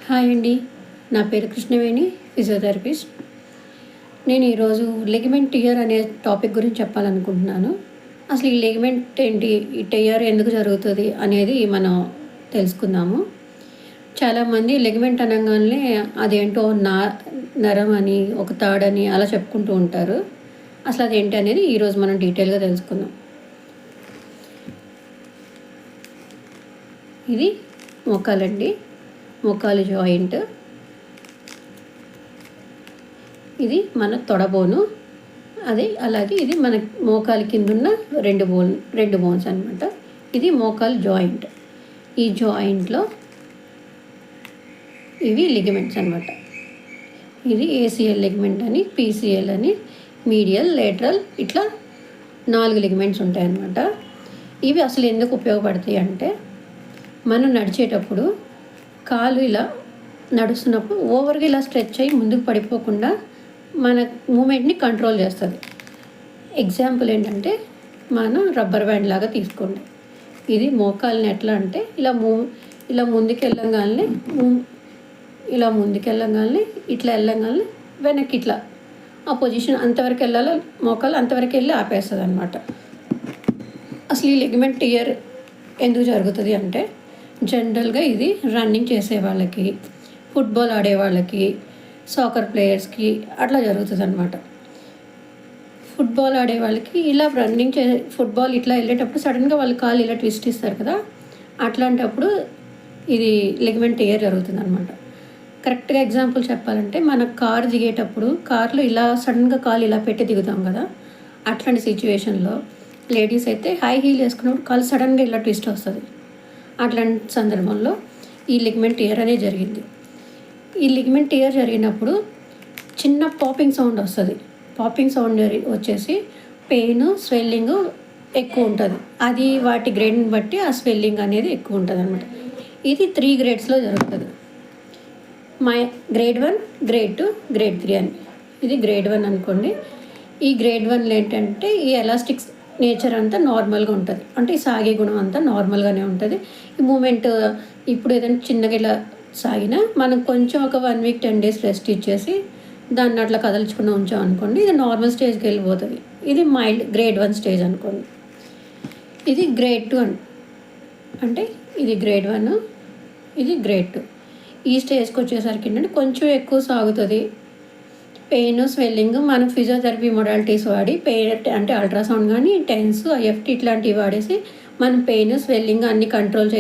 Hi అండి, నా పేరు కృష్ణవేణి, ఫిజియోథెరపిస్ట్. నేను ఈరోజు లిగమెంట్ టియర్ అనే టాపిక్ గురించి చెప్పాలనుకుంటున్నాను. అసలు ఈ లిగమెంట్ ఏంటి, ఈ టియర్ ఎందుకు జరుగుతుంది అనేది మనం తెలుసుకుందాము. చాలామంది లిగమెంట్ అనగానే అదేంటో నరం అని, ఒక తాడని అలా చెప్పుకుంటూ ఉంటారు. అసలు అదేంటి అనేది ఈరోజు మనం డీటెయిల్గా తెలుసుకుందాం. ఇది మోకాలండి, మోకాలు జాయింట్. ఇది మన తొడబోను, అలాగే ఇది మన మోకాలు కింద ఉన్న రెండు బోన్స్ అనమాట. ఇది మోకాలు జాయింట్. ఈ జాయింట్లో ఇవి లిగమెంట్స్ అనమాట. ఇది ఏసీఎల్ లిగమెంట్ అని, పీసీఎల్ అని, మీడియల్, లేటరల్, ఇట్లా 4 లిగమెంట్స్ ఉంటాయి అన్నమాట. ఇవి అసలు ఎందుకు ఉపయోగపడతాయి అంటే, మనం నడిచేటప్పుడు కాలు ఇలా నడుస్తున్నప్పుడు ఓవర్గా ఇలా స్ట్రెచ్ అయ్యి ముందుకు పడిపోకుండా మన మూమెంట్ని కంట్రోల్ చేస్తుంది. ఎగ్జాంపుల్ ఏంటంటే, మనం రబ్బర్ బ్యాండ్ లాగా తీసుకోండి. ఇది మోకాల్ని ఎట్లా అంటే ఇలా ముందుకెళ్ళగానే ఇట్లా వెళ్ళగానే వెనక్కి ఇట్లా ఆ పొజిషన్ అంతవరకు వెళ్ళాలి, మోకాలు అంతవరకు వెళ్ళి ఆపేస్తుంది అనమాట. అసలు ఈ లిగమెంట్ టియర్ ఎందుకు జరుగుతుంది అంటే, జనరల్గా ఇది రన్నింగ్ చేసే వాళ్ళకి, ఫుట్బాల్ ఆడే వాళ్ళకి, సాకర్ ప్లేయర్స్కి అట్లా జరుగుతుంది అనమాట. ఫుట్బాల్ ఆడే వాళ్ళకి ఇలా ఫుట్బాల్ ఇట్లా వెళ్ళేటప్పుడు సడన్గా వాళ్ళ కాళ్ళు ఇలా ట్విస్ట్ ఇస్తారు కదా, అట్లాంటప్పుడు ఇది లిగమెంట్ టియర్ జరుగుతుంది అనమాట. కరెక్ట్గా ఎగ్జాంపుల్ చెప్పాలంటే, మన కారు దిగేటప్పుడు కార్లో ఇలా సడన్గా కాలు ఇలా పెట్టి దిగుతాం కదా, అట్లాంటి సిచ్యువేషన్లో లేడీస్ అయితే హై హీల్ వేసుకున్నప్పుడు కాలు సడన్గా ఇలా ట్విస్ట్ వస్తుంది. అట్లాంటి సందర్భంలో ఈ లిగమెంట్ టియర్ అనేది జరిగింది. ఈ లిగమెంట్ టియర్ జరిగినప్పుడు చిన్న పాపింగ్ సౌండ్ వస్తుంది. పాపింగ్ సౌండ్ వచ్చేసి పెయిన్, స్వెల్లింగ్ ఎక్కువ ఉంటుంది. అది వాటి గ్రేడ్ని బట్టి ఆ స్వెల్లింగ్ అనేది ఎక్కువ ఉంటుంది అనమాట. ఇది 3 గ్రేడ్స్లో జరుగుతుంది. గ్రేడ్ 1, గ్రేడ్ 2, గ్రేడ్ 3 అని. ఇది గ్రేడ్ 1 అనుకోండి. ఈ గ్రేడ్ 1లో ఏంటంటే, ఈ ఎలాస్టిక్స్ నేచర్ అంతా నార్మల్గా ఉంటుంది. అంటే ఈ సాగే గుణం అంతా నార్మల్గానే ఉంటుంది. ఈ మూమెంట్ ఇప్పుడు ఏదైనా చిన్నగా ఇలా సాగినా మనం కొంచెం ఒక 1 వీక్ 10 డేస్ రెస్ట్ ఇచ్చేసి దాన్ని అట్లా కదల్చుకుని ఉంచాం అనుకోండి, ఇది నార్మల్ స్టేజ్కి వెళ్ళిపోతుంది. ఇది మైల్డ్ గ్రేడ్ 1 స్టేజ్ అనుకోండి. ఇది గ్రేడ్ 2 అంటే ఇది గ్రేడ్ 1, ఇది గ్రేడ్ 2. ఈ స్టేజ్కి వచ్చేసరికి ఏంటంటే కొంచెం ఎక్కువ సాగుతుంది. పెయిన్, స్వెల్లింగ్ మనం ఫిజియోథెరపీ మొడాలిటీస్ వాడి పెయిన్ అంటే అల్ట్రాసౌండ్ కానీ, టెన్స్, ఐఎఫ్టీ ఇట్లాంటివి వాడేసి మనం పెయిన్, స్వెల్లింగ్ అన్ని కంట్రోల్